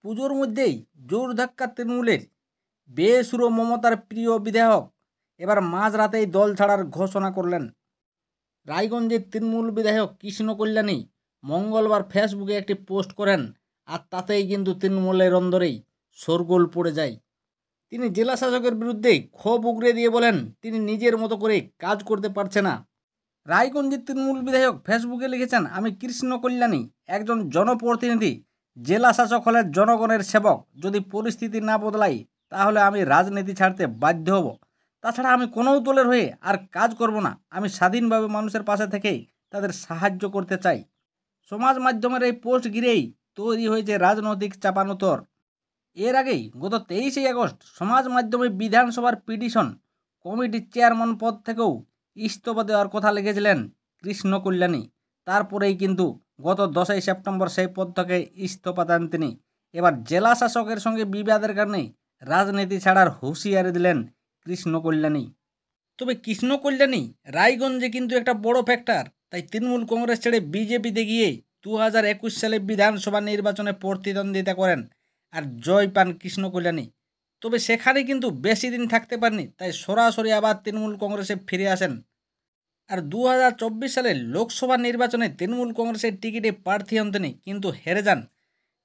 পুজোর মধ্যেই জোর ধাক্কা তৃণমূলের। বেসুরো মমতার প্রিয় বিধায়ক এবার মাঝরাতেই দল ছাড়ার ঘোষণা করলেন। রায়গঞ্জের তৃণমূল বিধায়ক কৃষ্ণ কল্যাণী মঙ্গলবার ফেসবুকে একটি পোস্ট করেন, আর তাতেই কিন্তু তৃণমূলের অন্দরেই শোরগোল পড়ে যায়। তিনি জেলা শাসকের বিরুদ্ধে ক্ষোভ উগরে দিয়ে বলেন তিনি নিজের মতো করে কাজ করতে পারছে না। রায়গঞ্জের তৃণমূল বিধায়ক ফেসবুকে লিখেছেন, আমি কৃষ্ণ কল্যাণী একজন জনপ্রতিনিধি, জেলা শাসক হলে জনগণের সেবক। যদি পরিস্থিতি না বদলাই তাহলে আমি রাজনীতি ছাড়তে বাধ্য হব। তাছাড়া আমি কোনো দলের হয়ে আর কাজ করব না। আমি স্বাধীনভাবে মানুষের পাশে থেকেই তাদের সাহায্য করতে চাই। সমাজ মাধ্যমের এই পোস্ট ঘিরেই তৈরি হয়েছে রাজনৈতিক চাপানোতর। এর আগেই গত 23শে আগস্ট সমাজ মাধ্যমে বিধানসভার পিটিশন কমিটির চেয়ারম্যান পদ থেকেও ইস্তফা দেওয়ার কথা লিখেছিলেন কৃষ্ণ কল্যাণী। তারপরেই কিন্তু গত 10ই সেপ্টেম্বর সেই পদ থেকে ইস্তফা দেন তিনি। এবার জেলা শাসকের সঙ্গে বিবাদের কারণে রাজনীতি ছাড়ার হুঁশিয়ারি দিলেন কৃষ্ণ কল্যাণী। তবে কৃষ্ণ কল্যাণী রায়গঞ্জে কিন্তু একটা বড় ফ্যাক্টর। তাই তৃণমূল কংগ্রেস ছেড়ে বিজেপিতে গিয়ে 2021 সালে বিধানসভা নির্বাচনে প্রতিদ্বন্দ্বিতা করেন আর জয় পান কৃষ্ণ কল্যাণী। তবে সেখানে কিন্তু বেশি দিন থাকতে পারেনি, তাই সরাসরি আবার তৃণমূল কংগ্রেসে ফিরে আসেন। আর 2024 সালের লোকসভা নির্বাচনে তৃণমূল কংগ্রেসের টিকিটে প্রার্থী হন তিনি, কিন্তু হেরে যান।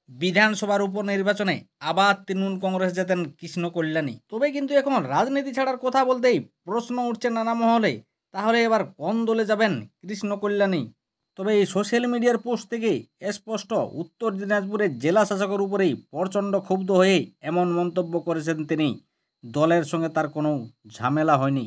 বিধানসভার উপনির্বাচনে আবার তৃণমূল কংগ্রেস জেতেন কৃষ্ণ কল্যাণী। তবে কিন্তু এখন রাজনীতি ছাড়ার কথা বলতেই প্রশ্ন উঠছে নানা মহলে, তাহলে এবার কোন দলে যাবেন কৃষ্ণ কল্যাণী? তবে এই সোশ্যাল মিডিয়ার পোস্ট থেকে স্পষ্ট উত্তর দিনাজপুরের জেলা শাসকের উপরেই প্রচণ্ড ক্ষুব্ধ হয়ে এমন মন্তব্য করেছেন তিনি। দলের সঙ্গে তার কোনো ঝামেলা হয়নি।